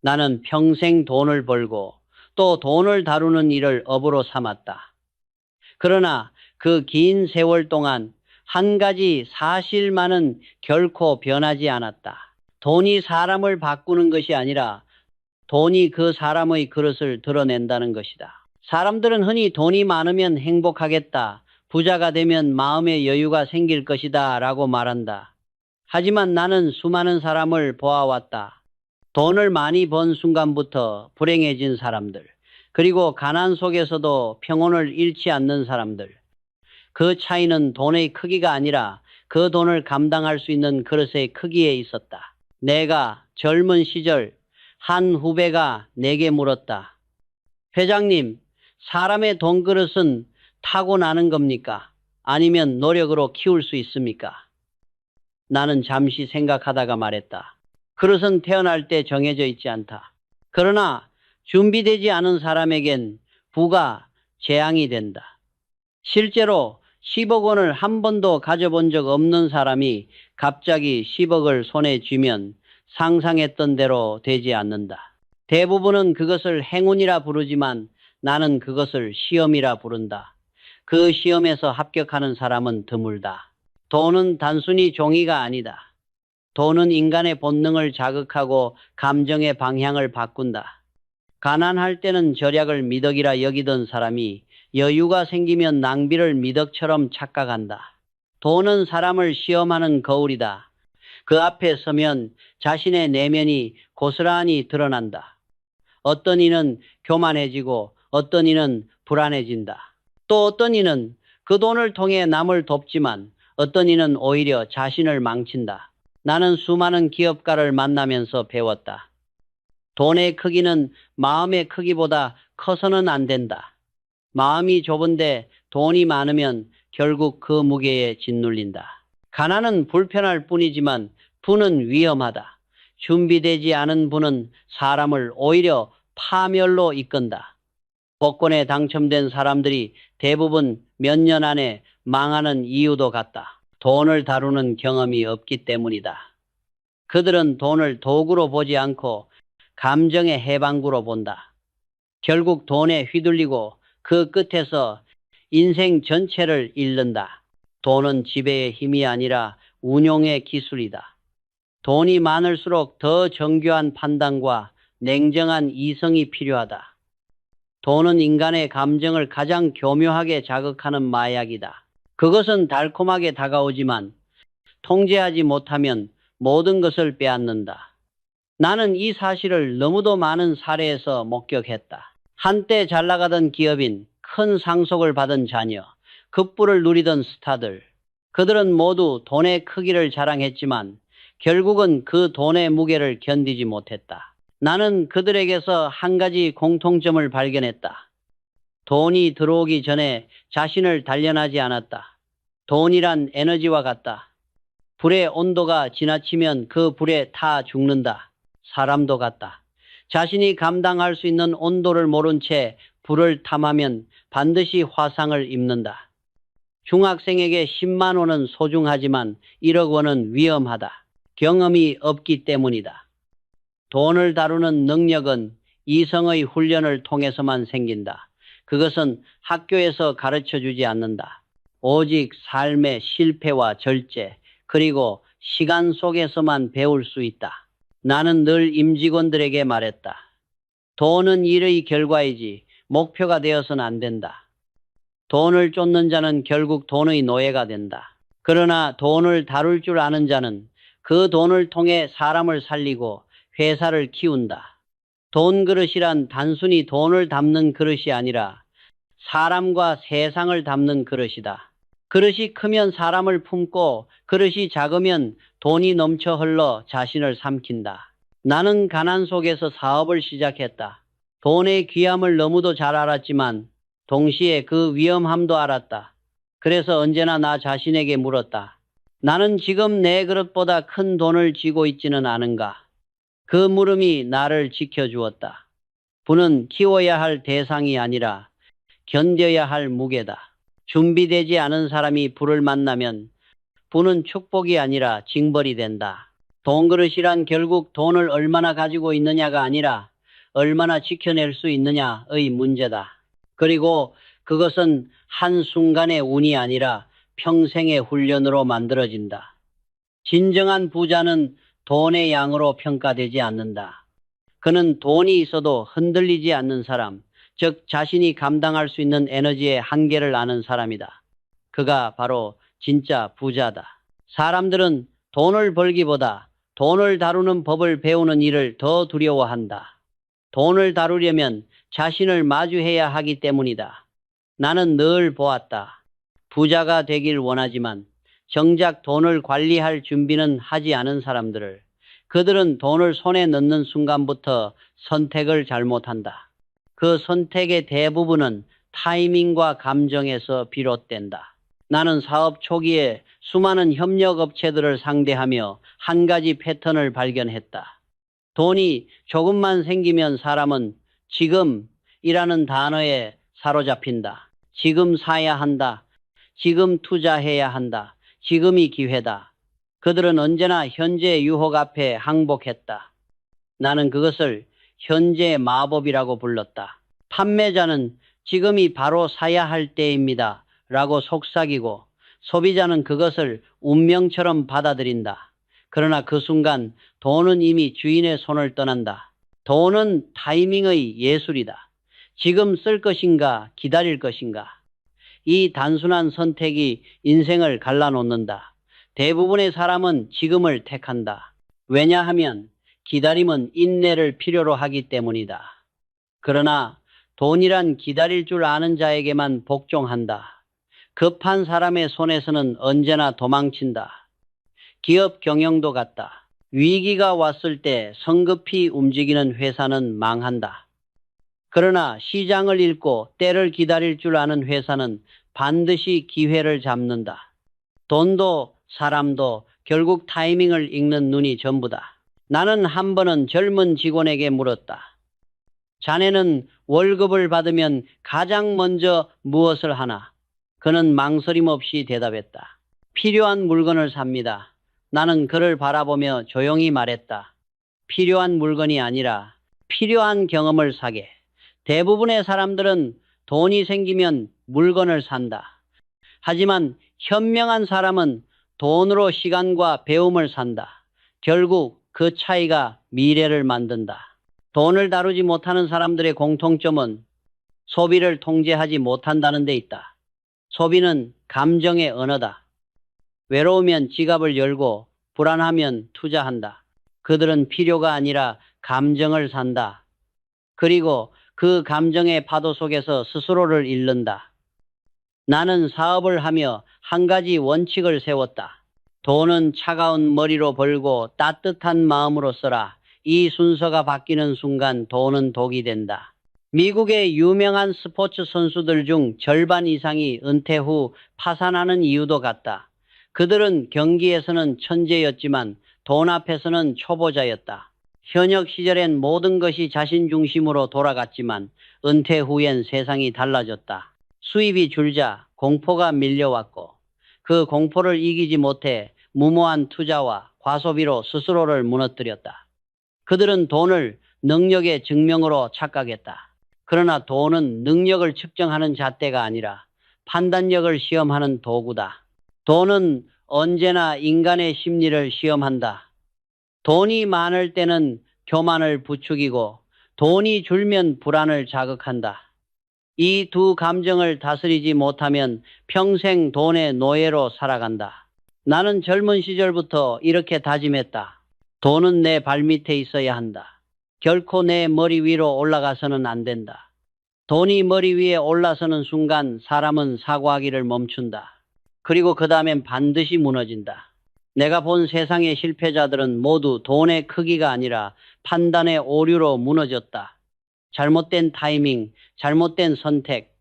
나는 평생 돈을 벌고 또 돈을 다루는 일을 업으로 삼았다. 그러나 그 긴 세월 동안 한 가지 사실만은 결코 변하지 않았다. 돈이 사람을 바꾸는 것이 아니라 돈이 그 사람의 그릇을 드러낸다는 것이다. 사람들은 흔히 돈이 많으면 행복하겠다, 부자가 되면 마음의 여유가 생길 것이다 라고 말한다. 하지만 나는 수많은 사람을 보아왔다. 돈을 많이 번 순간부터 불행해진 사람들, 그리고 가난 속에서도 평온을 잃지 않는 사람들. 그 차이는 돈의 크기가 아니라 그 돈을 감당할 수 있는 그릇의 크기에 있었다. 내가 젊은 시절 한 후배가 내게 물었다. 회장님, 사람의 돈 그릇은 타고나는 겁니까? 아니면 노력으로 키울 수 있습니까? 나는 잠시 생각하다가 말했다. 그릇은 태어날 때 정해져 있지 않다. 그러나 준비되지 않은 사람에겐 부가 재앙이 된다. 실제로 10억 원을 한 번도 가져본 적 없는 사람이 갑자기 10억을 손에 쥐면 상상했던 대로 되지 않는다. 대부분은 그것을 행운이라 부르지만 나는 그것을 시험이라 부른다. 그 시험에서 합격하는 사람은 드물다. 돈은 단순히 종이가 아니다. 돈은 인간의 본능을 자극하고 감정의 방향을 바꾼다. 가난할 때는 절약을 미덕이라 여기던 사람이 여유가 생기면 낭비를 미덕처럼 착각한다. 돈은 사람을 시험하는 거울이다. 그 앞에 서면 자신의 내면이 고스란히 드러난다. 어떤 이는 교만해지고 어떤 이는 불안해진다. 또 어떤 이는 그 돈을 통해 남을 돕지만 어떤 이는 오히려 자신을 망친다. 나는 수많은 기업가를 만나면서 배웠다. 돈의 크기는 마음의 크기보다 커서는 안 된다. 마음이 좁은데 돈이 많으면 결국 그 무게에 짓눌린다. 가난은 불편할 뿐이지만 부는 위험하다. 준비되지 않은 부는 사람을 오히려 파멸로 이끈다. 복권에 당첨된 사람들이 대부분 몇 년 안에 망하는 이유도 같다. 돈을 다루는 경험이 없기 때문이다. 그들은 돈을 도구로 보지 않고 감정의 해방구로 본다. 결국 돈에 휘둘리고 그 끝에서 인생 전체를 잃는다. 돈은 지배의 힘이 아니라 운용의 기술이다. 돈이 많을수록 더 정교한 판단과 냉정한 이성이 필요하다. 돈은 인간의 감정을 가장 교묘하게 자극하는 마약이다. 그것은 달콤하게 다가오지만 통제하지 못하면 모든 것을 빼앗는다. 나는 이 사실을 너무도 많은 사례에서 목격했다. 한때 잘 나가던 기업인, 큰 상속을 받은 자녀, 급부를 누리던 스타들. 그들은 모두 돈의 크기를 자랑했지만 결국은 그 돈의 무게를 견디지 못했다. 나는 그들에게서 한 가지 공통점을 발견했다. 돈이 들어오기 전에 자신을 단련하지 않았다. 돈이란 에너지와 같다. 불의 온도가 지나치면 그 불에 타 죽는다. 사람도 같다. 자신이 감당할 수 있는 온도를 모른 채 불을 탐하면 반드시 화상을 입는다. 중학생에게 10만 원은 소중하지만 1억 원은 위험하다. 경험이 없기 때문이다. 돈을 다루는 능력은 이성의 훈련을 통해서만 생긴다. 그것은 학교에서 가르쳐 주지 않는다. 오직 삶의 실패와 절제, 그리고 시간 속에서만 배울 수 있다. 나는 늘 임직원들에게 말했다. 돈은 일의 결과이지 목표가 되어서는 안 된다. 돈을 쫓는 자는 결국 돈의 노예가 된다. 그러나 돈을 다룰 줄 아는 자는 그 돈을 통해 사람을 살리고 회사를 키운다. 돈 그릇이란 단순히 돈을 담는 그릇이 아니라 사람과 세상을 담는 그릇이다. 그릇이 크면 사람을 품고 그릇이 작으면 돈이 넘쳐 흘러 자신을 삼킨다. 나는 가난 속에서 사업을 시작했다. 돈의 귀함을 너무도 잘 알았지만 동시에 그 위험함도 알았다. 그래서 언제나 나 자신에게 물었다. 나는 지금 내 그릇보다 큰 돈을 쥐고 있지는 않은가? 그 물음이 나를 지켜주었다. 부는 키워야 할 대상이 아니라 견뎌야 할 무게다. 준비되지 않은 사람이 부를 만나면 부는 축복이 아니라 징벌이 된다. 돈 그릇이란 결국 돈을 얼마나 가지고 있느냐가 아니라 얼마나 지켜낼 수 있느냐의 문제다. 그리고 그것은 한순간의 운이 아니라 평생의 훈련으로 만들어진다. 진정한 부자는 돈의 양으로 평가되지 않는다. 그는 돈이 있어도 흔들리지 않는 사람, 즉 자신이 감당할 수 있는 에너지의 한계를 아는 사람이다. 그가 바로 진짜 부자다. 사람들은 돈을 벌기보다 돈을 다루는 법을 배우는 일을 더 두려워한다. 돈을 다루려면 자신을 마주해야 하기 때문이다. 나는 늘 보았다. 부자가 되길 원하지만 정작 돈을 관리할 준비는 하지 않은 사람들을. 그들은 돈을 손에 넣는 순간부터 선택을 잘못한다. 그 선택의 대부분은 타이밍과 감정에서 비롯된다. 나는 사업 초기에 수많은 협력업체들을 상대하며 한 가지 패턴을 발견했다. 돈이 조금만 생기면 사람은 지금이라는 단어에 사로잡힌다. 지금 사야 한다. 지금 투자해야 한다. 지금이 기회다. 그들은 언제나 현재의 유혹 앞에 항복했다. 나는 그것을 현재의 마법이라고 불렀다. 판매자는 지금이 바로 사야 할 때입니다. 라고 속삭이고 소비자는 그것을 운명처럼 받아들인다. 그러나 그 순간 돈은 이미 주인의 손을 떠난다. 돈은 타이밍의 예술이다. 지금 쓸 것인가 기다릴 것인가. 이 단순한 선택이 인생을 갈라놓는다. 대부분의 사람은 지금을 택한다. 왜냐하면 기다림은 인내를 필요로 하기 때문이다. 그러나 돈이란 기다릴 줄 아는 자에게만 복종한다. 급한 사람의 손에서는 언제나 도망친다. 기업 경영도 같다. 위기가 왔을 때 성급히 움직이는 회사는 망한다. 그러나 시장을 읽고 때를 기다릴 줄 아는 회사는 반드시 기회를 잡는다. 돈도 사람도 결국 타이밍을 읽는 눈이 전부다. 나는 한 번은 젊은 직원에게 물었다. 자네는 월급을 받으면 가장 먼저 무엇을 하나? 그는 망설임 없이 대답했다. 필요한 물건을 삽니다. 나는 그를 바라보며 조용히 말했다. 필요한 물건이 아니라 필요한 경험을 사게. 대부분의 사람들은 돈이 생기면 물건을 산다. 하지만 현명한 사람은 돈으로 시간과 배움을 산다. 결국 그 차이가 미래를 만든다. 돈을 다루지 못하는 사람들의 공통점은 소비를 통제하지 못한다는 데 있다. 소비는 감정의 언어다. 외로우면 지갑을 열고 불안하면 투자한다. 그들은 필요가 아니라 감정을 산다. 그리고 그 감정의 파도 속에서 스스로를 잃는다. 나는 사업을 하며 한 가지 원칙을 세웠다. 돈은 차가운 머리로 벌고 따뜻한 마음으로 써라. 이 순서가 바뀌는 순간 돈은 독이 된다. 미국의 유명한 스포츠 선수들 중 절반 이상이 은퇴 후 파산하는 이유도 같다. 그들은 경기에서는 천재였지만 돈 앞에서는 초보자였다. 현역 시절엔 모든 것이 자신 중심으로 돌아갔지만 은퇴 후엔 세상이 달라졌다. 수입이 줄자 공포가 밀려왔고 그 공포를 이기지 못해 무모한 투자와 과소비로 스스로를 무너뜨렸다. 그들은 돈을 능력의 증명으로 착각했다. 그러나 돈은 능력을 측정하는 잣대가 아니라 판단력을 시험하는 도구다. 돈은 언제나 인간의 심리를 시험한다. 돈이 많을 때는 교만을 부추기고 돈이 줄면 불안을 자극한다. 이 두 감정을 다스리지 못하면 평생 돈의 노예로 살아간다. 나는 젊은 시절부터 이렇게 다짐했다. 돈은 내 발밑에 있어야 한다. 결코 내 머리 위로 올라가서는 안 된다. 돈이 머리 위에 올라서는 순간 사람은 사고하기를 멈춘다. 그리고 그 다음엔 반드시 무너진다. 내가 본 세상의 실패자들은 모두 돈의 크기가 아니라 판단의 오류로 무너졌다. 잘못된 타이밍, 잘못된 선택,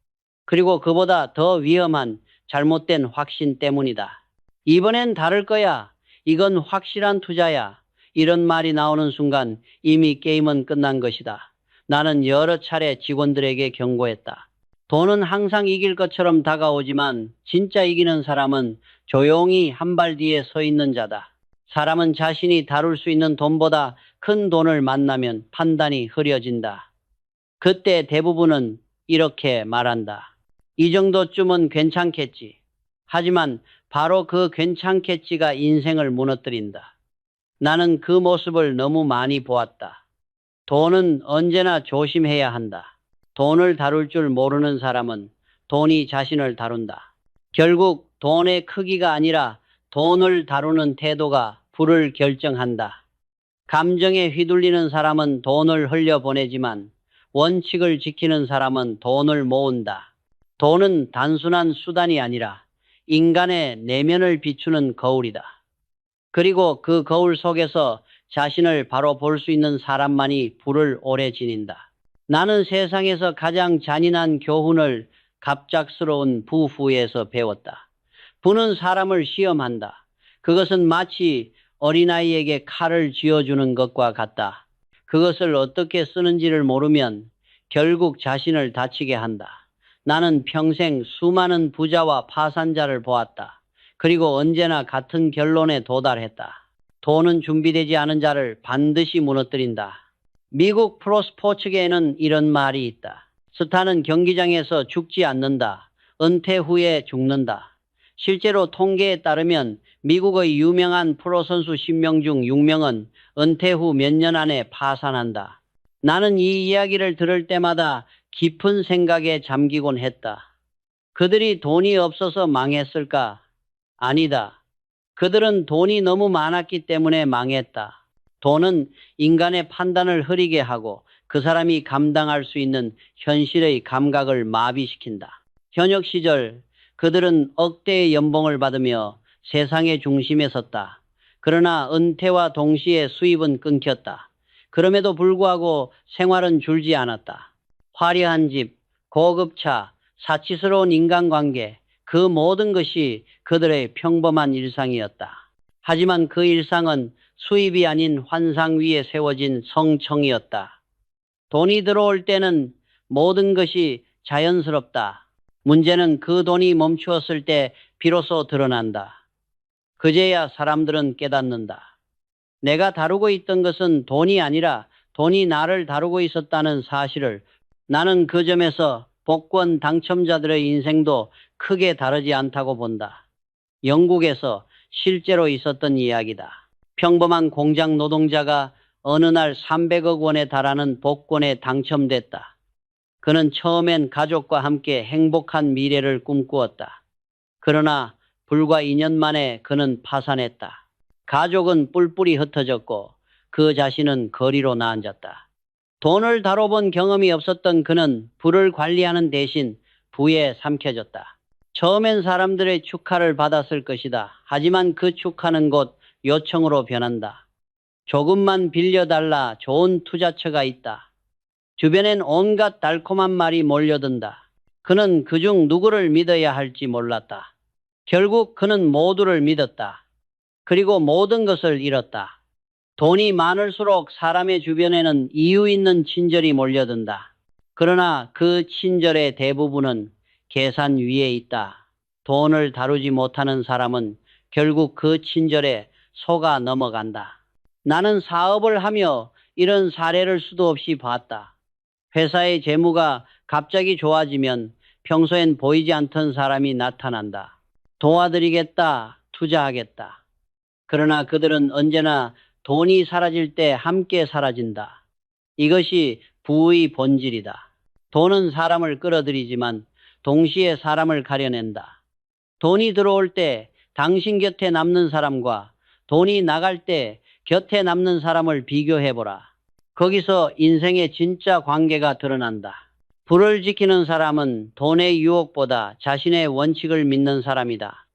그리고 그보다 더 위험한 잘못된 확신 때문이다. 이번엔 다를 거야. 이건 확실한 투자야. 이런 말이 나오는 순간 이미 게임은 끝난 것이다. 나는 여러 차례 직원들에게 경고했다. 돈은 항상 이길 것처럼 다가오지만 진짜 이기는 사람은 조용히 한 발 뒤에 서 있는 자다. 사람은 자신이 다룰 수 있는 돈보다 큰 돈을 만나면 판단이 흐려진다. 그때 대부분은 이렇게 말한다. 이 정도쯤은 괜찮겠지. 하지만 바로 그 괜찮겠지가 인생을 무너뜨린다. 나는 그 모습을 너무 많이 보았다. 돈은 언제나 조심해야 한다. 돈을 다룰 줄 모르는 사람은 돈이 자신을 다룬다. 결국 돈의 크기가 아니라 돈을 다루는 태도가 부를 결정한다. 감정에 휘둘리는 사람은 돈을 흘려보내지만 원칙을 지키는 사람은 돈을 모은다. 돈은 단순한 수단이 아니라 인간의 내면을 비추는 거울이다. 그리고 그 거울 속에서 자신을 바로 볼 수 있는 사람만이 부를 오래 지닌다. 나는 세상에서 가장 잔인한 교훈을 갑작스러운 부후에서 배웠다. 부는 사람을 시험한다. 그것은 마치 어린아이에게 칼을 쥐어주는 것과 같다. 그것을 어떻게 쓰는지를 모르면 결국 자신을 다치게 한다. 나는 평생 수많은 부자와 파산자를 보았다. 그리고 언제나 같은 결론에 도달했다. 돈은 준비되지 않은 자를 반드시 무너뜨린다. 미국 프로스포츠계에는 이런 말이 있다. 스타는 경기장에서 죽지 않는다. 은퇴 후에 죽는다. 실제로 통계에 따르면 미국의 유명한 프로선수 10명 중 6명은 은퇴 후 몇 년 안에 파산한다. 나는 이 이야기를 들을 때마다 깊은 생각에 잠기곤 했다. 그들이 돈이 없어서 망했을까? 아니다. 그들은 돈이 너무 많았기 때문에 망했다. 돈은 인간의 판단을 흐리게 하고 그 사람이 감당할 수 있는 현실의 감각을 마비시킨다. 현역 시절 그들은 억대의 연봉을 받으며 세상의 중심에 섰다. 그러나 은퇴와 동시에 수입은 끊겼다. 그럼에도 불구하고 생활은 줄지 않았다. 화려한 집, 고급 차, 사치스러운 인간관계, 그 모든 것이 그들의 평범한 일상이었다. 하지만 그 일상은 수입이 아닌 환상 위에 세워진 성청이었다. 돈이 들어올 때는 모든 것이 자연스럽다. 문제는 그 돈이 멈추었을 때 비로소 드러난다. 그제야 사람들은 깨닫는다. 내가 다루고 있던 것은 돈이 아니라 돈이 나를 다루고 있었다는 사실을. 나는 그 점에서 복권 당첨자들의 인생도 크게 다르지 않다고 본다. 영국에서 실제로 있었던 이야기다. 평범한 공장 노동자가 어느 날 300억 원에 달하는 복권에 당첨됐다. 그는 처음엔 가족과 함께 행복한 미래를 꿈꾸었다. 그러나 불과 2년 만에 그는 파산했다. 가족은 뿔뿔이 흩어졌고 그 자신은 거리로 나앉았다. 돈을 다뤄본 경험이 없었던 그는 부를 관리하는 대신 부에 삼켜졌다. 처음엔 사람들의 축하를 받았을 것이다. 하지만 그 축하는 곧 요청으로 변한다. 조금만 빌려달라. 좋은 투자처가 있다. 주변엔 온갖 달콤한 말이 몰려든다. 그는 그중 누구를 믿어야 할지 몰랐다. 결국 그는 모두를 믿었다. 그리고 모든 것을 잃었다. 돈이 많을수록 사람의 주변에는 이유 있는 친절이 몰려든다. 그러나 그 친절의 대부분은 계산 위에 있다. 돈을 다루지 못하는 사람은 결국 그 친절에 속아 넘어간다. 나는 사업을 하며 이런 사례를 수도 없이 봤다. 회사의 재무가 갑자기 좋아지면 평소엔 보이지 않던 사람이 나타난다. 도와드리겠다, 투자하겠다. 그러나 그들은 언제나 돈이 사라질 때 함께 사라진다. 이것이 부의 본질이다. 돈은 사람을 끌어들이지만 동시에 사람을 가려낸다. 돈이 들어올 때 당신 곁에 남는 사람과 돈이 나갈 때 곁에 남는 사람을 비교해보라. 거기서 인생의 진짜 관계가 드러난다. 부를 지키는 사람은 돈의 유혹보다 자신의 원칙을 믿는 사람이다.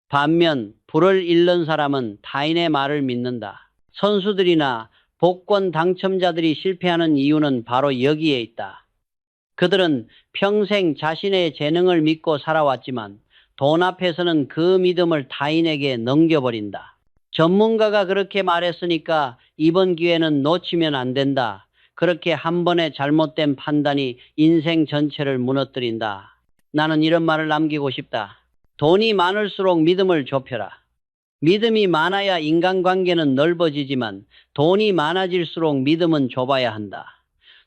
반면 부를 잃는 사람은 타인의 말을 믿는다. 선수들이나 복권 당첨자들이 실패하는 이유는 바로 여기에 있다. 그들은 평생 자신의 재능을 믿고 살아왔지만 돈 앞에서는 그 믿음을 타인에게 넘겨버린다. 전문가가 그렇게 말했으니까 이번 기회는 놓치면 안 된다. 그렇게 한 번의 잘못된 판단이 인생 전체를 무너뜨린다. 나는 이런 말을 남기고 싶다. 돈이 많을수록 믿음을 좁혀라. 믿음이 많아야 인간관계는 넓어지지만 돈이 많아질수록 믿음은 좁아야 한다.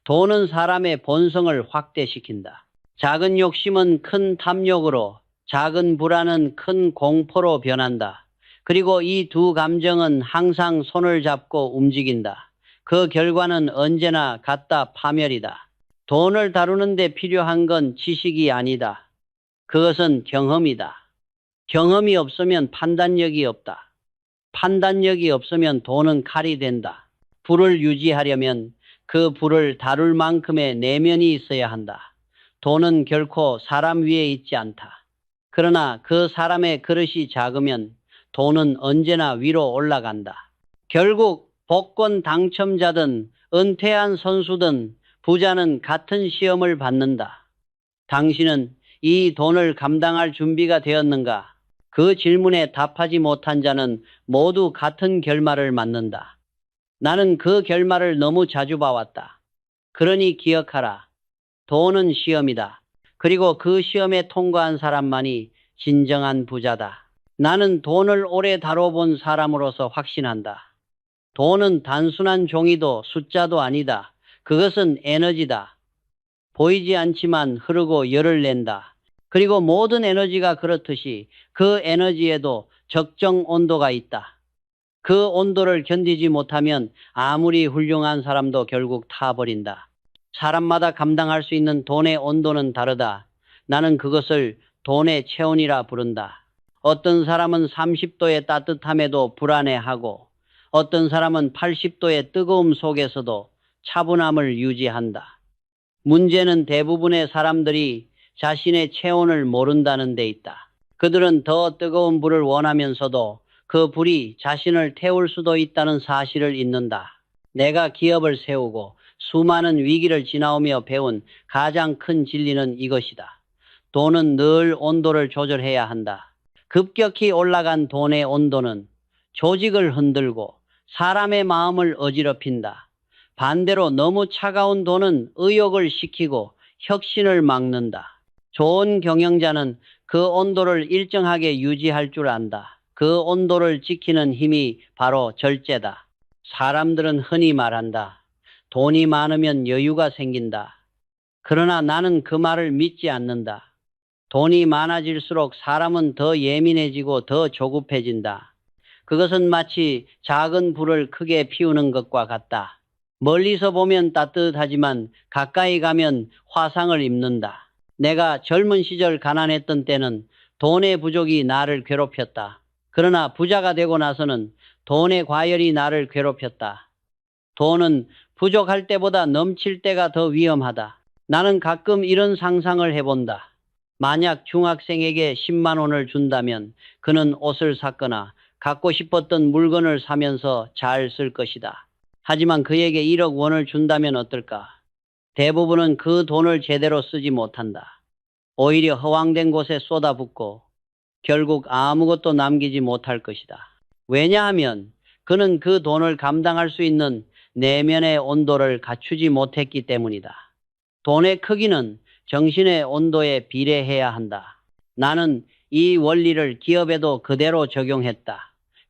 돈은 사람의 본성을 확대시킨다. 작은 욕심은 큰 탐욕으로, 작은 불안은 큰 공포로 변한다. 그리고 이 두 감정은 항상 손을 잡고 움직인다. 그 결과는 언제나 같다, 파멸이다. 돈을 다루는 데 필요한 건 지식이 아니다. 그것은 경험이다. 경험이 없으면 판단력이 없다. 판단력이 없으면 돈은 칼이 된다. 불을 유지하려면 그 불을 다룰 만큼의 내면이 있어야 한다. 돈은 결코 사람 위에 있지 않다. 그러나 그 사람의 그릇이 작으면 돈은 언제나 위로 올라간다. 결국 복권 당첨자든 은퇴한 선수든 부자는 같은 시험을 받는다. 당신은 이 돈을 감당할 준비가 되었는가? 그 질문에 답하지 못한 자는 모두 같은 결말을 맞는다. 나는 그 결말을 너무 자주 봐왔다. 그러니 기억하라. 돈은 시험이다. 그리고 그 시험에 통과한 사람만이 진정한 부자다. 나는 돈을 오래 다뤄본 사람으로서 확신한다. 돈은 단순한 종이도 숫자도 아니다. 그것은 에너지다. 보이지 않지만 흐르고 열을 낸다. 그리고 모든 에너지가 그렇듯이 그 에너지에도 적정 온도가 있다. 그 온도를 견디지 못하면 아무리 훌륭한 사람도 결국 타버린다. 사람마다 감당할 수 있는 돈의 온도는 다르다. 나는 그것을 돈의 체온이라 부른다. 어떤 사람은 30도의 따뜻함에도 불안해하고 어떤 사람은 80도의 뜨거움 속에서도 차분함을 유지한다. 문제는 대부분의 사람들이 자신의 체온을 모른다는 데 있다. 그들은 더 뜨거운 불을 원하면서도 그 불이 자신을 태울 수도 있다는 사실을 잊는다. 내가 기업을 세우고 수많은 위기를 지나오며 배운 가장 큰 진리는 이것이다. 돈은 늘 온도를 조절해야 한다. 급격히 올라간 돈의 온도는 조직을 흔들고 사람의 마음을 어지럽힌다. 반대로 너무 차가운 돈은 의욕을 식히고 혁신을 막는다. 좋은 경영자는 그 온도를 일정하게 유지할 줄 안다. 그 온도를 지키는 힘이 바로 절제다. 사람들은 흔히 말한다. 돈이 많으면 여유가 생긴다. 그러나 나는 그 말을 믿지 않는다. 돈이 많아질수록 사람은 더 예민해지고 더 조급해진다. 그것은 마치 작은 불을 크게 피우는 것과 같다. 멀리서 보면 따뜻하지만 가까이 가면 화상을 입는다. 내가 젊은 시절 가난했던 때는 돈의 부족이 나를 괴롭혔다. 그러나 부자가 되고 나서는 돈의 과열이 나를 괴롭혔다. 돈은 부족할 때보다 넘칠 때가 더 위험하다. 나는 가끔 이런 상상을 해본다. 만약 중학생에게 10만 원을 준다면 그는 옷을 샀거나 갖고 싶었던 물건을 사면서 잘 쓸 것이다. 하지만 그에게 1억 원을 준다면 어떨까? 대부분은 그 돈을 제대로 쓰지 못한다. 오히려 허황된 곳에 쏟아붓고 결국 아무것도 남기지 못할 것이다. 왜냐하면 그는 그 돈을 감당할 수 있는 내면의 온도를 갖추지 못했기 때문이다. 돈의 크기는 정신의 온도에 비례해야 한다. 나는 이 원리를 기업에도 그대로 적용했다.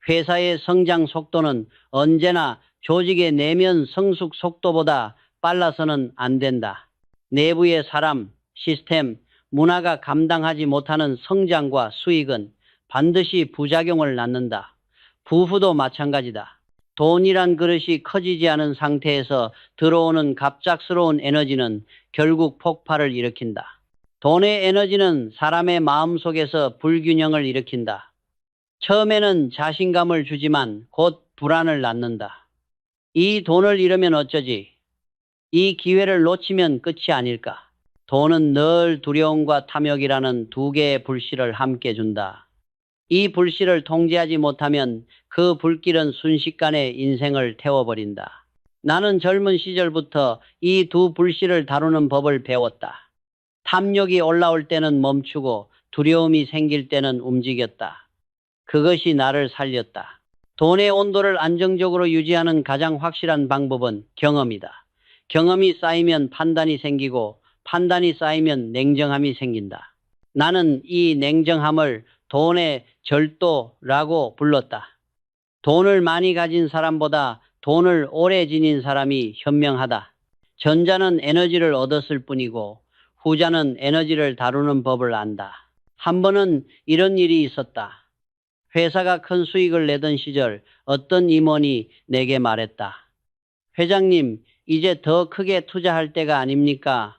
회사의 성장 속도는 언제나 조직의 내면 성숙 속도보다 빨라서는 안 된다. 내부의 사람, 시스템, 문화가 감당하지 못하는 성장과 수익은 반드시 부작용을 낳는다. 부부도 마찬가지다. 돈이란 그릇이 커지지 않은 상태에서 들어오는 갑작스러운 에너지는 결국 폭발을 일으킨다. 돈의 에너지는 사람의 마음속에서 불균형을 일으킨다. 처음에는 자신감을 주지만 곧 불안을 낳는다. 이 돈을 잃으면 어쩌지? 이 기회를 놓치면 끝이 아닐까? 돈은 늘 두려움과 탐욕이라는 두 개의 불씨를 함께 준다. 이 불씨를 통제하지 못하면 그 불길은 순식간에 인생을 태워버린다. 나는 젊은 시절부터 이 두 불씨를 다루는 법을 배웠다. 탐욕이 올라올 때는 멈추고 두려움이 생길 때는 움직였다. 그것이 나를 살렸다. 돈의 온도를 안정적으로 유지하는 가장 확실한 방법은 경험이다. 경험이 쌓이면 판단이 생기고 판단이 쌓이면 냉정함이 생긴다. 나는 이 냉정함을 돈의 절도라고 불렀다. 돈을 많이 가진 사람보다 돈을 오래 지닌 사람이 현명하다. 전자는 에너지를 얻었을 뿐이고 후자는 에너지를 다루는 법을 안다. 한 번은 이런 일이 있었다. 회사가 큰 수익을 내던 시절 어떤 임원이 내게 말했다. 회장님, 이제 더 크게 투자할 때가 아닙니까?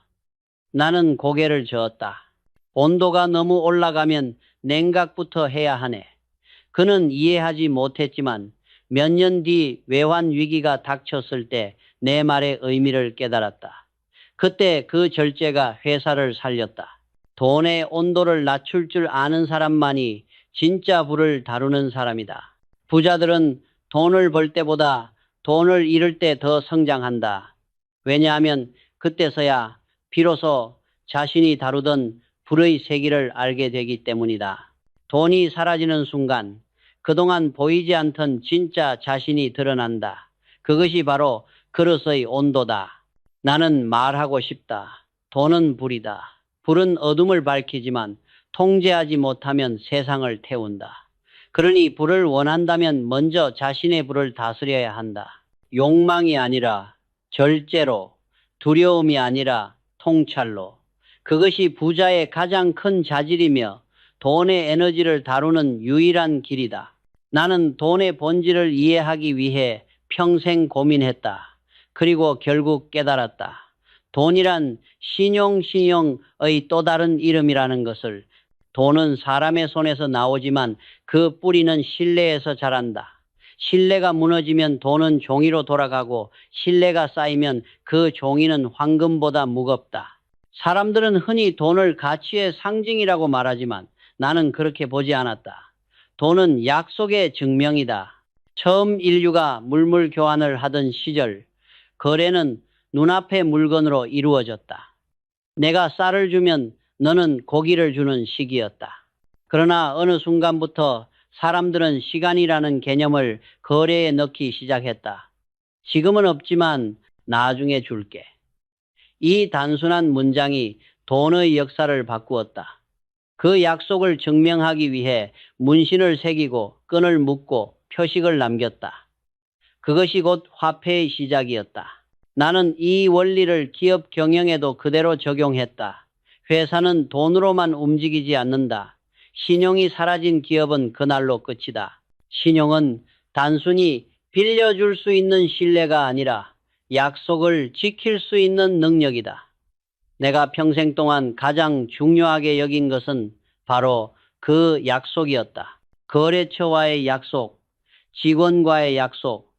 나는 고개를 저었다. 온도가 너무 올라가면 냉각부터 해야 하네. 그는 이해하지 못했지만 몇 년 뒤 외환 위기가 닥쳤을 때 내 말의 의미를 깨달았다. 그때 그 절제가 회사를 살렸다. 돈의 온도를 낮출 줄 아는 사람만이 진짜 부를 다루는 사람이다. 부자들은 돈을 벌 때보다 돈을 잃을 때 더 성장한다. 왜냐하면 그때서야 비로소 자신이 다루던 불의 세계를 알게 되기 때문이다. 돈이 사라지는 순간 그동안 보이지 않던 진짜 자신이 드러난다. 그것이 바로 그릇의 온도다. 나는 말하고 싶다. 돈은 불이다. 불은 어둠을 밝히지만 통제하지 못하면 세상을 태운다. 그러니 불을 원한다면 먼저 자신의 불을 다스려야 한다. 욕망이 아니라 절제로, 두려움이 아니라 통찰로. 그것이 부자의 가장 큰 자질이며 돈의 에너지를 다루는 유일한 길이다. 나는 돈의 본질을 이해하기 위해 평생 고민했다. 그리고 결국 깨달았다. 돈이란 신용의 또 다른 이름이라는 것을. 돈은 사람의 손에서 나오지만 그 뿌리는 신뢰에서 자란다. 신뢰가 무너지면 돈은 종이로 돌아가고 신뢰가 쌓이면 그 종이는 황금보다 무겁다. 사람들은 흔히 돈을 가치의 상징이라고 말하지만 나는 그렇게 보지 않았다. 돈은 약속의 증명이다. 처음 인류가 물물 교환을 하던 시절 거래는 눈앞의 물건으로 이루어졌다. 내가 쌀을 주면 너는 고기를 주는 시기였다. 그러나 어느 순간부터 사람들은 시간이라는 개념을 거래에 넣기 시작했다. 지금은 없지만 나중에 줄게. 이 단순한 문장이 돈의 역사를 바꾸었다. 그 약속을 증명하기 위해 문신을 새기고 끈을 묶고 표식을 남겼다. 그것이 곧 화폐의 시작이었다. 나는 이 원리를 기업 경영에도 그대로 적용했다. 회사는 돈으로만 움직이지 않는다. 신용이 사라진 기업은 그날로 끝이다. 신용은 단순히 빌려줄 수 있는 신뢰가 아니라 약속을 지킬 수 있는 능력이다. 내가 평생 동안 가장 중요하게 여긴 것은 바로 그 약속이었다. 거래처와의 약속, 직원과의 약속,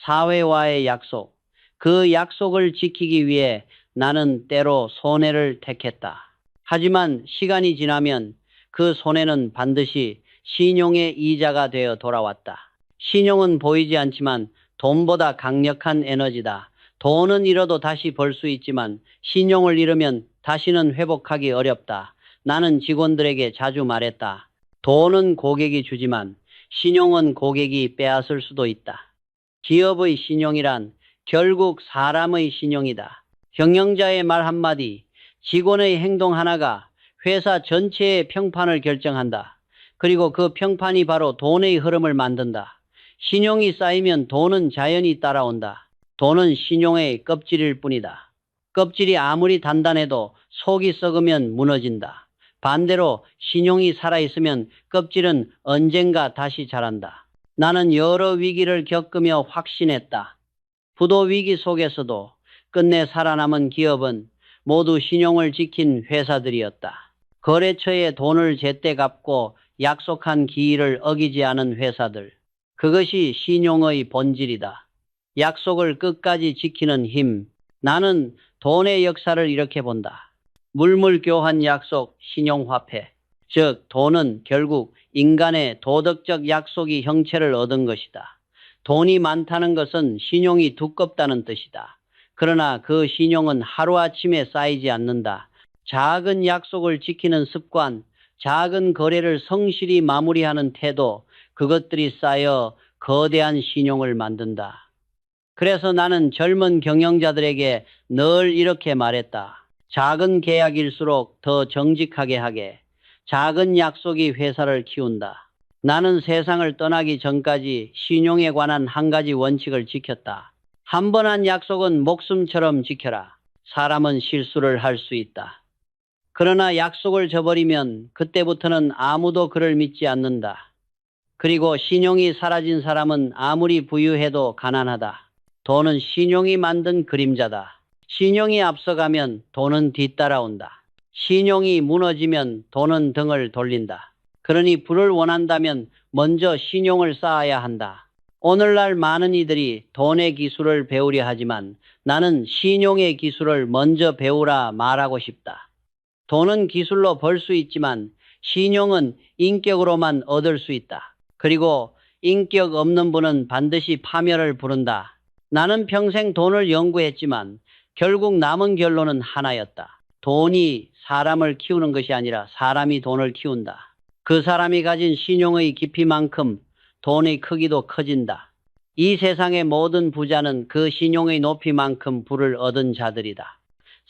사회와의 약속. 그 약속을 지키기 위해 나는 때로 손해를 택했다. 하지만 시간이 지나면 그 손해는 반드시 신용의 이자가 되어 돌아왔다. 신용은 보이지 않지만 돈보다 강력한 에너지다. 돈은 잃어도 다시 벌 수 있지만 신용을 잃으면 다시는 회복하기 어렵다. 나는 직원들에게 자주 말했다. 돈은 고객이 주지만 신용은 고객이 빼앗을 수도 있다. 기업의 신용이란 결국 사람의 신용이다. 경영자의 말 한마디, 직원의 행동 하나가 회사 전체의 평판을 결정한다. 그리고 그 평판이 바로 돈의 흐름을 만든다. 신용이 쌓이면 돈은 자연히 따라온다. 돈은 신용의 껍질일 뿐이다. 껍질이 아무리 단단해도 속이 썩으면 무너진다. 반대로 신용이 살아있으면 껍질은 언젠가 다시 자란다. 나는 여러 위기를 겪으며 확신했다. 부도 위기 속에서도 끝내 살아남은 기업은 모두 신용을 지킨 회사들이었다. 거래처에 돈을 제때 갚고 약속한 기일을 어기지 않은 회사들. 그것이 신용의 본질이다. 약속을 끝까지 지키는 힘. 나는 돈의 역사를 이렇게 본다. 물물교환 약속, 신용화폐. 즉 돈은 결국 인간의 도덕적 약속이 형체를 얻은 것이다. 돈이 많다는 것은 신용이 두껍다는 뜻이다. 그러나 그 신용은 하루아침에 쌓이지 않는다. 작은 약속을 지키는 습관, 작은 거래를 성실히 마무리하는 태도, 그것들이 쌓여 거대한 신용을 만든다. 그래서 나는 젊은 경영자들에게 늘 이렇게 말했다. 작은 계약일수록 더 정직하게 하게. 작은 약속이 회사를 키운다. 나는 세상을 떠나기 전까지 신용에 관한 한 가지 원칙을 지켰다. 한 번 한 약속은 목숨처럼 지켜라. 사람은 실수를 할 수 있다. 그러나 약속을 저버리면 그때부터는 아무도 그를 믿지 않는다. 그리고 신용이 사라진 사람은 아무리 부유해도 가난하다. 돈은 신용이 만든 그림자다. 신용이 앞서가면 돈은 뒤따라온다. 신용이 무너지면 돈은 등을 돌린다. 그러니 부를 원한다면 먼저 신용을 쌓아야 한다. 오늘날 많은 이들이 돈의 기술을 배우려 하지만 나는 신용의 기술을 먼저 배우라 말하고 싶다. 돈은 기술로 벌 수 있지만 신용은 인격으로만 얻을 수 있다. 그리고 인격 없는 분은 반드시 파멸을 부른다. 나는 평생 돈을 연구했지만 결국 남은 결론은 하나였다. 돈이 사람을 키우는 것이 아니라 사람이 돈을 키운다. 그 사람이 가진 신용의 깊이만큼 돈의 크기도 커진다. 이 세상의 모든 부자는 그 신용의 높이만큼 부를 얻은 자들이다.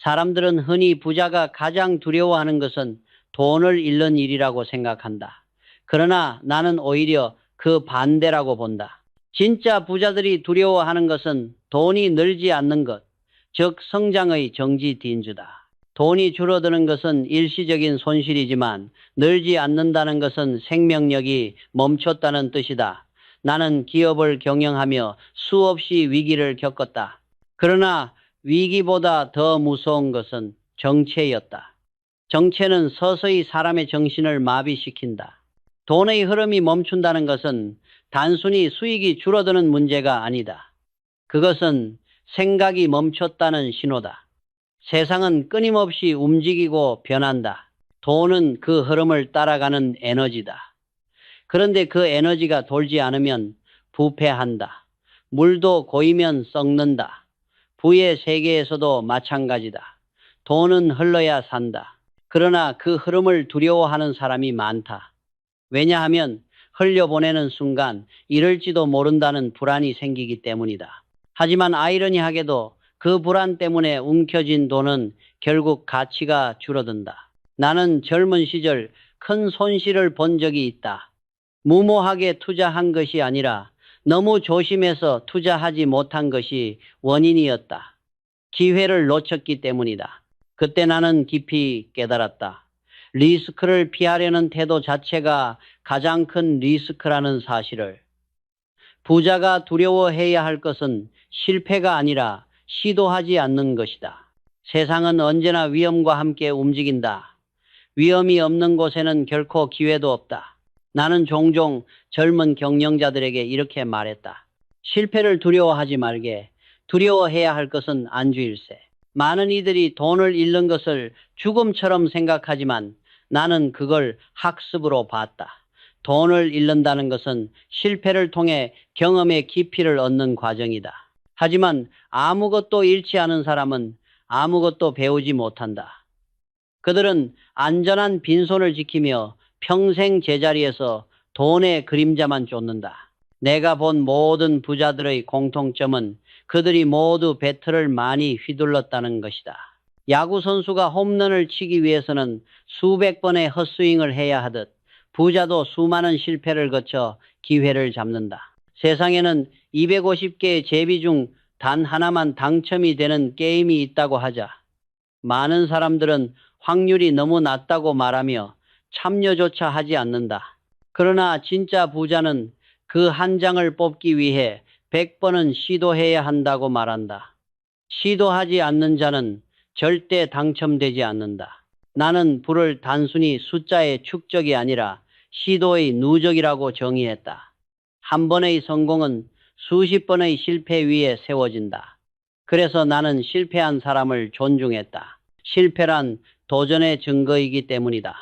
사람들은 흔히 부자가 가장 두려워하는 것은 돈을 잃는 일이라고 생각한다. 그러나 나는 오히려 그 반대라고 본다. 진짜 부자들이 두려워하는 것은 돈이 늘지 않는 것, 즉 성장의 정지딘주다. 돈이 줄어드는 것은 일시적인 손실이지만 늘지 않는다는 것은 생명력이 멈췄다는 뜻이다. 나는 기업을 경영하며 수없이 위기를 겪었다. 그러나 위기보다 더 무서운 것은 정체였다. 정체는 서서히 사람의 정신을 마비시킨다. 돈의 흐름이 멈춘다는 것은 단순히 수익이 줄어드는 문제가 아니다. 그것은 생각이 멈췄다는 신호다. 세상은 끊임없이 움직이고 변한다. 돈은 그 흐름을 따라가는 에너지다. 그런데 그 에너지가 돌지 않으면 부패한다. 물도 고이면 썩는다. 부의 세계에서도 마찬가지다. 돈은 흘러야 산다. 그러나 그 흐름을 두려워하는 사람이 많다. 왜냐하면 흘려보내는 순간 이럴지도 모른다는 불안이 생기기 때문이다. 하지만 아이러니하게도 그 불안 때문에 움켜쥔 돈은 결국 가치가 줄어든다. 나는 젊은 시절 큰 손실을 본 적이 있다. 무모하게 투자한 것이 아니라 너무 조심해서 투자하지 못한 것이 원인이었다. 기회를 놓쳤기 때문이다. 그때 나는 깊이 깨달았다. 리스크를 피하려는 태도 자체가 가장 큰 리스크라는 사실을. 부자가 두려워해야 할 것은 실패가 아니라 시도하지 않는 것이다. 세상은 언제나 위험과 함께 움직인다. 위험이 없는 곳에는 결코 기회도 없다. 나는 종종 젊은 경영자들에게 이렇게 말했다. 실패를 두려워하지 말게. 두려워해야 할 것은 안주일세. 많은 이들이 돈을 잃는 것을 죽음처럼 생각하지만 나는 그걸 학습으로 봤다. 돈을 잃는다는 것은 실패를 통해 경험의 깊이를 얻는 과정이다. 하지만 아무것도 잃지 않은 사람은 아무것도 배우지 못한다. 그들은 안전한 빈손을 지키며 평생 제자리에서 돈의 그림자만 쫓는다. 내가 본 모든 부자들의 공통점은 그들이 모두 배트를 많이 휘둘렀다는 것이다. 야구 선수가 홈런을 치기 위해서는 수백 번의 헛스윙을 해야 하듯 부자도 수많은 실패를 거쳐 기회를 잡는다. 세상에는 250개의 제비 중 단 하나만 당첨이 되는 게임이 있다고 하자. 많은 사람들은 확률이 너무 낮다고 말하며 참여조차 하지 않는다. 그러나 진짜 부자는 그 한 장을 뽑기 위해 100번은 시도해야 한다고 말한다. 시도하지 않는 자는 절대 당첨되지 않는다. 나는 부를 단순히 숫자의 축적이 아니라 시도의 누적이라고 정의했다. 한 번의 성공은 수십 번의 실패 위에 세워진다. 그래서 나는 실패한 사람을 존중했다. 실패란 도전의 증거이기 때문이다.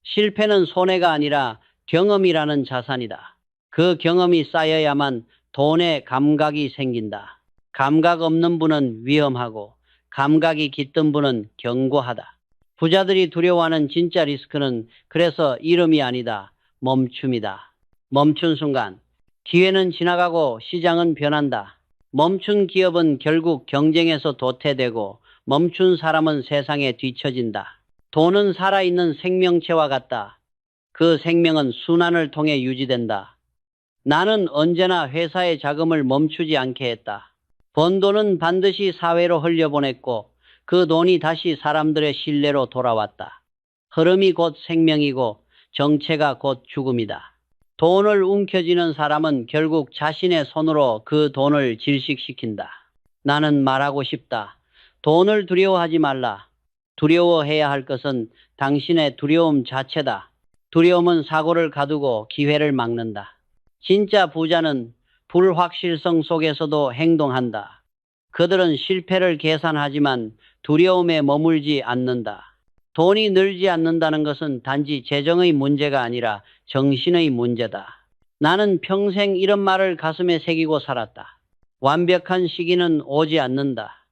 실패는 손해가 아니라 경험이라는 자산이다. 그 경험이 쌓여야만 돈의 감각이 생긴다. 감각 없는 분은 위험하고 감각이 깃든 분은 견고하다. 부자들이 두려워하는 진짜 리스크는 그래서 이름이 아니다. 멈춤이다. 멈춘 순간 기회는 지나가고 시장은 변한다. 멈춘 기업은 결국 경쟁에서 도태되고 멈춘 사람은 세상에 뒤처진다. 돈은 살아있는 생명체와 같다. 그 생명은 순환을 통해 유지된다. 나는 언제나 회사의 자금을 멈추지 않게 했다. 번 돈은 반드시 사회로 흘려보냈고 그 돈이 다시 사람들의 신뢰로 돌아왔다. 흐름이 곧 생명이고 정체가 곧 죽음이다. 돈을 움켜쥐는 사람은 결국 자신의 손으로 그 돈을 질식시킨다. 나는 말하고 싶다. 돈을 두려워하지 말라. 두려워해야 할 것은 당신의 두려움 자체다. 두려움은 사고를 가두고 기회를 막는다. 진짜 부자는 불확실성 속에서도 행동한다. 그들은 실패를 계산하지만 두려움에 머물지 않는다. 돈이 늘지 않는다는 것은 단지 재정의 문제가 아니라 정신의 문제다. 나는 평생 이런 말을 가슴에 새기고 살았다. 완벽한 시기는 오지 않는다.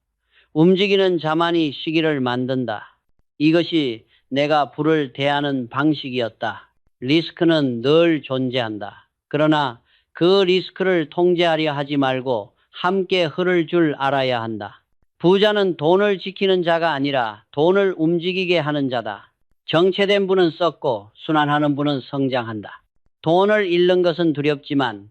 움직이는 자만이 시기를 만든다. 이것이 내가 부를 대하는 방식이었다. 리스크는 늘 존재한다. 그러나 그 리스크를 통제하려 하지 말고 함께 흐를 줄 알아야 한다. 부자는 돈을 지키는 자가 아니라 돈을 움직이게 하는 자다. 정체된 분은 썩고 순환하는 분은 성장한다. 돈을 잃는 것은 두렵지만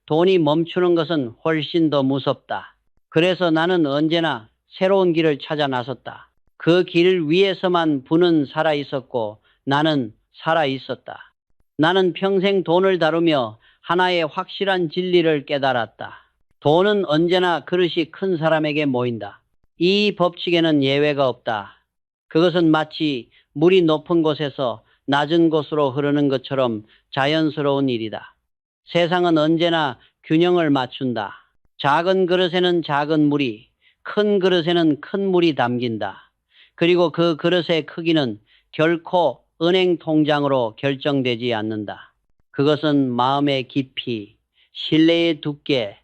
돈이 멈추는 것은 훨씬 더 무섭다. 그래서 나는 언제나 새로운 길을 찾아 나섰다. 그 길 위에서만 부는 살아 있었고 나는 살아 있었다. 나는 평생 돈을 다루며 하나의 확실한 진리를 깨달았다. 돈은 언제나 그릇이 큰 사람에게 모인다. 이 법칙에는 예외가 없다. 그것은 마치 물이 높은 곳에서 낮은 곳으로 흐르는 것처럼 자연스러운 일이다. 세상은 언제나 균형을 맞춘다. 작은 그릇에는 작은 물이, 큰 그릇에는 큰 물이 담긴다. 그리고 그 그릇의 크기는 결코 은행 통장으로 결정되지 않는다. 그것은 마음의 깊이, 신뢰의 두께,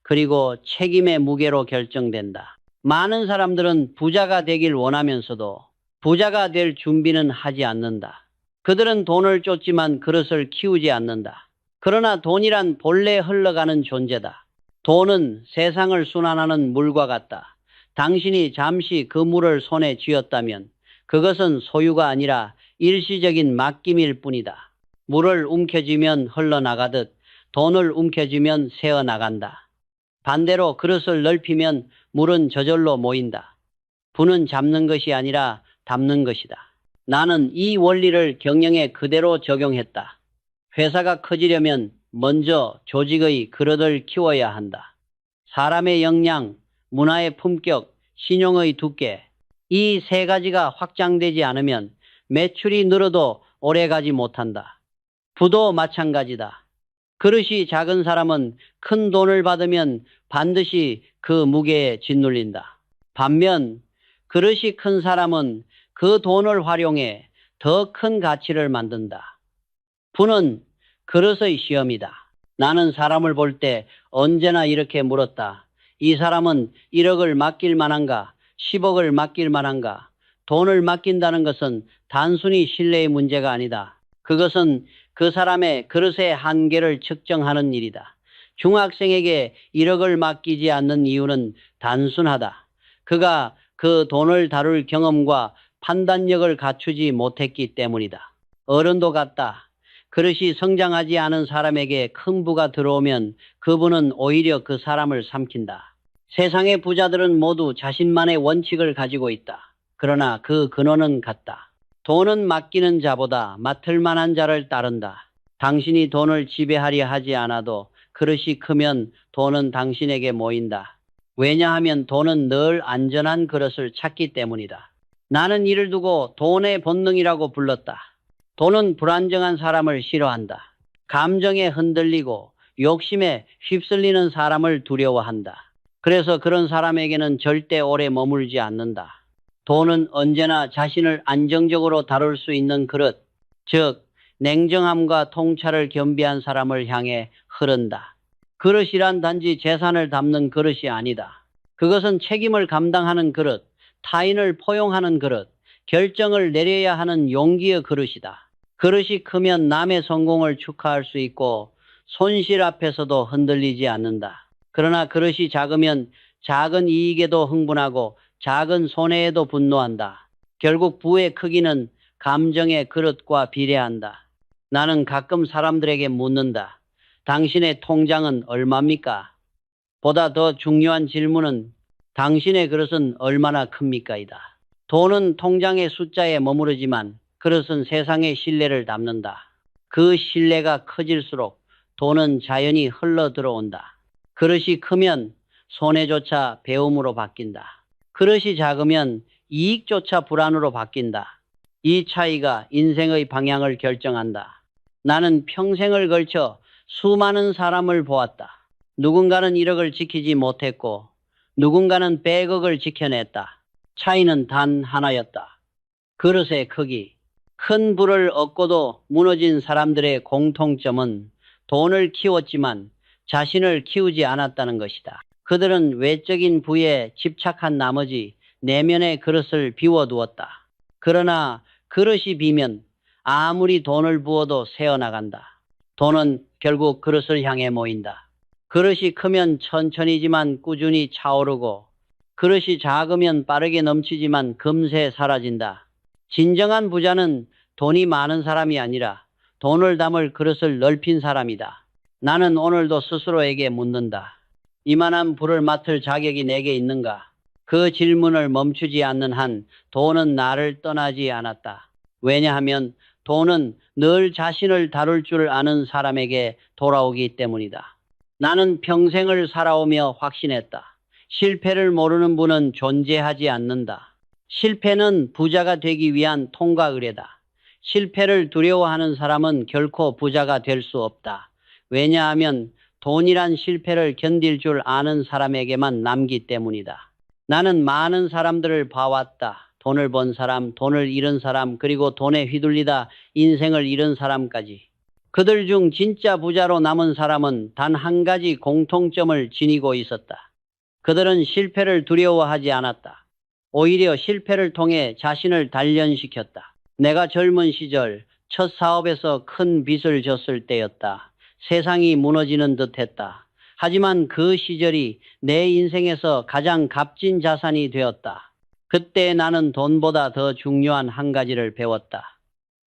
그리고 책임의 무게로 결정된다. 많은 사람들은 부자가 되길 원하면서도 부자가 될 준비는 하지 않는다. 그들은 돈을 쫓지만 그릇을 키우지 않는다. 그러나 돈이란 본래 흘러가는 존재다. 돈은 세상을 순환하는 물과 같다. 당신이 잠시 그 물을 손에 쥐었다면 그것은 소유가 아니라 일시적인 맡김일 뿐이다. 물을 움켜쥐면 흘러나가듯 돈을 움켜쥐면 새어나간다. 반대로 그릇을 넓히면 물은 저절로 모인다. 부는 잡는 것이 아니라 담는 것이다. 나는 이 원리를 경영에 그대로 적용했다. 회사가 커지려면 먼저 조직의 그릇을 키워야 한다. 사람의 역량, 문화의 품격, 신용의 두께, 이 세 가지가 확장되지 않으면 매출이 늘어도 오래가지 못한다. 부도 마찬가지다. 그릇이 작은 사람은 큰 돈을 받으면 반드시 그 무게에 짓눌린다. 반면 그릇이 큰 사람은 그 돈을 활용해 더 큰 가치를 만든다. 부는 그릇의 시험이다. 나는 사람을 볼 때 언제나 이렇게 물었다. 이 사람은 1억을 맡길 만한가? 10억을 맡길 만한가? 돈을 맡긴다는 것은 단순히 신뢰의 문제가 아니다. 그것은 그 사람의 그릇의 한계를 측정하는 일이다. 중학생에게 1억을 맡기지 않는 이유는 단순하다. 그가 그 돈을 다룰 경험과 판단력을 갖추지 못했기 때문이다. 어른도 같다. 그릇이 성장하지 않은 사람에게 큰 부가 들어오면 그분은 오히려 그 사람을 삼킨다. 세상의 부자들은 모두 자신만의 원칙을 가지고 있다. 그러나 그 근원은 같다. 돈은 맡기는 자보다 맡을 만한 자를 따른다. 당신이 돈을 지배하려 하지 않아도 그릇이 크면 돈은 당신에게 모인다. 왜냐하면 돈은 늘 안전한 그릇을 찾기 때문이다. 나는 이를 두고 돈의 본능이라고 불렀다. 돈은 불안정한 사람을 싫어한다. 감정에 흔들리고 욕심에 휩쓸리는 사람을 두려워한다. 그래서 그런 사람에게는 절대 오래 머물지 않는다. 돈은 언제나 자신을 안정적으로 다룰 수 있는 그릇, 즉 냉정함과 통찰을 겸비한 사람을 향해 흐른다. 그릇이란 단지 재산을 담는 그릇이 아니다. 그것은 책임을 감당하는 그릇, 타인을 포용하는 그릇, 결정을 내려야 하는 용기의 그릇이다. 그릇이 크면 남의 성공을 축하할 수 있고 손실 앞에서도 흔들리지 않는다. 그러나 그릇이 작으면 작은 이익에도 흥분하고 작은 손해에도 분노한다. 결국 부의 크기는 감정의 그릇과 비례한다. 나는 가끔 사람들에게 묻는다. 당신의 통장은 얼마입니까? 보다 더 중요한 질문은 당신의 그릇은 얼마나 큽니까? 이다. 돈은 통장의 숫자에 머무르지만 그릇은 세상의 신뢰를 담는다. 그 신뢰가 커질수록 돈은 자연히 흘러 들어온다. 그릇이 크면 손해조차 배움으로 바뀐다. 그릇이 작으면 이익조차 불안으로 바뀐다. 이 차이가 인생의 방향을 결정한다. 나는 평생을 걸쳐 수많은 사람을 보았다. 누군가는 1억을 지키지 못했고 누군가는 100억을 지켜냈다. 차이는 단 하나였다. 그릇의 크기. 큰 부를 얻고도 무너진 사람들의 공통점은 돈을 키웠지만 자신을 키우지 않았다는 것이다. 그들은 외적인 부에 집착한 나머지 내면의 그릇을 비워두었다. 그러나 그릇이 비면 아무리 돈을 부어도 새어나간다. 돈은 결국 그릇을 향해 모인다. 그릇이 크면 천천히지만 꾸준히 차오르고 그릇이 작으면 빠르게 넘치지만 금세 사라진다. 진정한 부자는 돈이 많은 사람이 아니라 돈을 담을 그릇을 넓힌 사람이다. 나는 오늘도 스스로에게 묻는다. 이만한 부를 맡을 자격이 내게 있는가? 그 질문을 멈추지 않는 한 돈은 나를 떠나지 않았다. 왜냐하면 돈은 늘 자신을 다룰 줄 아는 사람에게 돌아오기 때문이다. 나는 평생을 살아오며 확신했다. 실패를 모르는 분은 존재하지 않는다. 실패는 부자가 되기 위한 통과 의례다. 실패를 두려워하는 사람은 결코 부자가 될 수 없다. 왜냐하면 돈이란 실패를 견딜 줄 아는 사람에게만 남기 때문이다. 나는 많은 사람들을 봐왔다. 돈을 번 사람, 돈을 잃은 사람, 그리고 돈에 휘둘리다 인생을 잃은 사람까지. 그들 중 진짜 부자로 남은 사람은 단 한 가지 공통점을 지니고 있었다. 그들은 실패를 두려워하지 않았다. 오히려 실패를 통해 자신을 단련시켰다. 내가 젊은 시절 첫 사업에서 큰 빚을 졌을 때였다. 세상이 무너지는 듯했다. 하지만 그 시절이 내 인생에서 가장 값진 자산이 되었다. 그때 나는 돈보다 더 중요한 한 가지를 배웠다.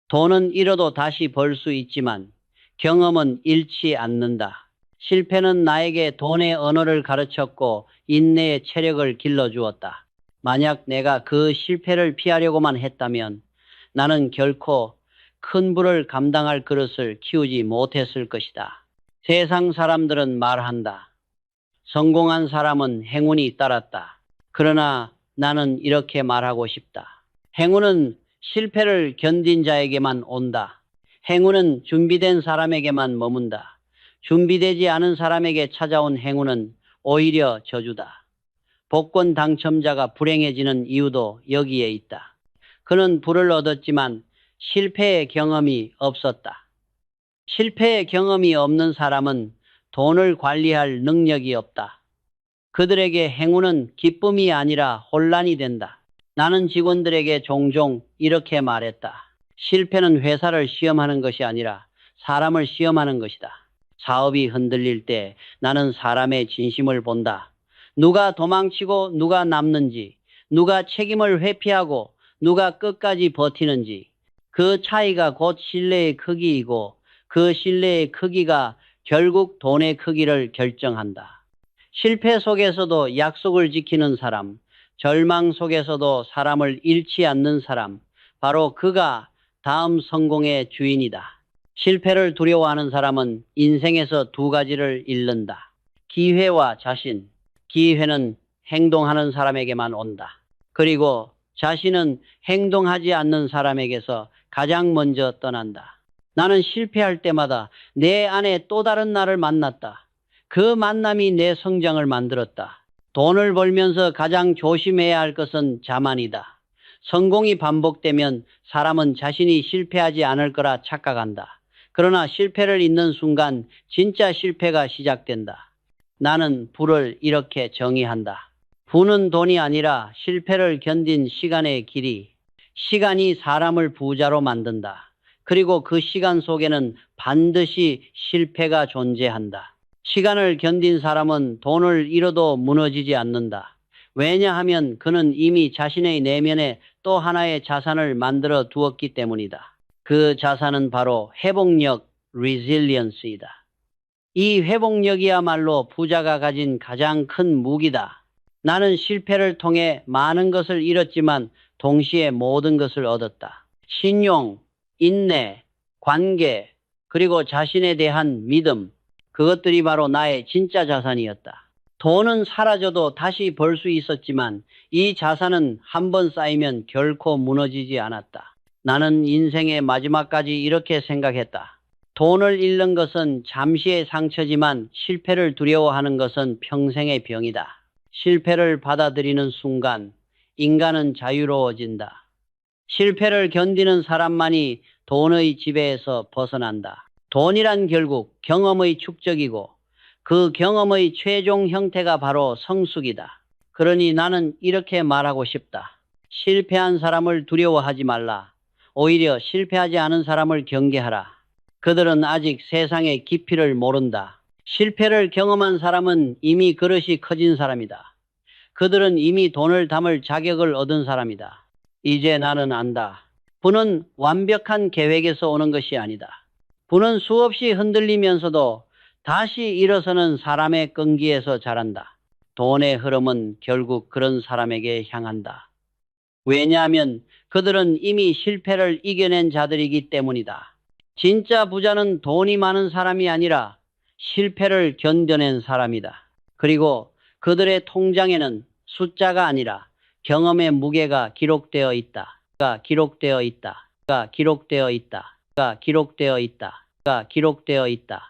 돈은 잃어도 다시 벌 수 있지만 경험은 잃지 않는다. 실패는 나에게 돈의 언어를 가르쳤고 인내의 체력을 길러주었다. 만약 내가 그 실패를 피하려고만 했다면 나는 결코 큰 부를 감당할 그릇을 키우지 못했을 것이다. 세상 사람들은 말한다. 성공한 사람은 행운이 따랐다. 그러나 나는 이렇게 말하고 싶다. 행운은 실패를 견딘 자에게만 온다. 행운은 준비된 사람에게만 머문다. 준비되지 않은 사람에게 찾아온 행운은 오히려 저주다. 복권 당첨자가 불행해지는 이유도 여기에 있다. 그는 부를 얻었지만 실패의 경험이 없었다. 실패의 경험이 없는 사람은 돈을 관리할 능력이 없다. 그들에게 행운은 기쁨이 아니라 혼란이 된다. 나는 직원들에게 종종 이렇게 말했다. 실패는 회사를 시험하는 것이 아니라 사람을 시험하는 것이다. 사업이 흔들릴 때 나는 사람의 진심을 본다. 누가 도망치고 누가 남는지, 누가 책임을 회피하고 누가 끝까지 버티는지, 그 차이가 곧 신뢰의 크기이고 그 신뢰의 크기가 결국 돈의 크기를 결정한다. 실패 속에서도 약속을 지키는 사람, 절망 속에서도 사람을 잃지 않는 사람, 바로 그가 다음 성공의 주인이다. 실패를 두려워하는 사람은 인생에서 두 가지를 잃는다. 기회와 자신. 기회는 행동하는 사람에게만 온다. 그리고 자신은 행동하지 않는 사람에게서 가장 먼저 떠난다. 나는 실패할 때마다 내 안에 또 다른 나를 만났다. 그 만남이 내 성장을 만들었다. 돈을 벌면서 가장 조심해야 할 것은 자만이다. 성공이 반복되면 사람은 자신이 실패하지 않을 거라 착각한다. 그러나 실패를 잊는 순간 진짜 실패가 시작된다. 나는 부를 이렇게 정의한다. 부는 돈이 아니라 실패를 견딘 시간의 길이. 시간이 사람을 부자로 만든다. 그리고 그 시간 속에는 반드시 실패가 존재한다. 시간을 견딘 사람은 돈을 잃어도 무너지지 않는다. 왜냐하면 그는 이미 자신의 내면에 또 하나의 자산을 만들어 두었기 때문이다. 그 자산은 바로 회복력, resilience이다. 이 회복력이야말로 부자가 가진 가장 큰 무기다. 나는 실패를 통해 많은 것을 잃었지만 동시에 모든 것을 얻었다. 신용, 인내, 관계, 그리고 자신에 대한 믿음, 그것들이 바로 나의 진짜 자산이었다. 돈은 사라져도 다시 벌 수 있었지만 이 자산은 한 번 쌓이면 결코 무너지지 않았다. 나는 인생의 마지막까지 이렇게 생각했다. 돈을 잃는 것은 잠시의 상처지만 실패를 두려워하는 것은 평생의 병이다. 실패를 받아들이는 순간 인간은 자유로워진다. 실패를 견디는 사람만이 돈의 지배에서 벗어난다. 돈이란 결국 경험의 축적이고 그 경험의 최종 형태가 바로 성숙이다. 그러니 나는 이렇게 말하고 싶다. 실패한 사람을 두려워하지 말라. 오히려 실패하지 않은 사람을 경계하라. 그들은 아직 세상의 깊이를 모른다. 실패를 경험한 사람은 이미 그릇이 커진 사람이다. 그들은 이미 돈을 담을 자격을 얻은 사람이다. 이제 나는 안다. 부는 완벽한 계획에서 오는 것이 아니다. 부는 수없이 흔들리면서도 다시 일어서는 사람의 끈기에서 자란다. 돈의 흐름은 결국 그런 사람에게 향한다. 왜냐하면 그들은 이미 실패를 이겨낸 자들이기 때문이다. 진짜 부자는 돈이 많은 사람이 아니라 실패를 견뎌낸 사람이다. 그리고 그들의 통장에는 숫자가 아니라 경험의 무게가 기록되어 있다. 기록되어 있다. 기록되어 있다. 기록되어 있다. 기록되어 있다.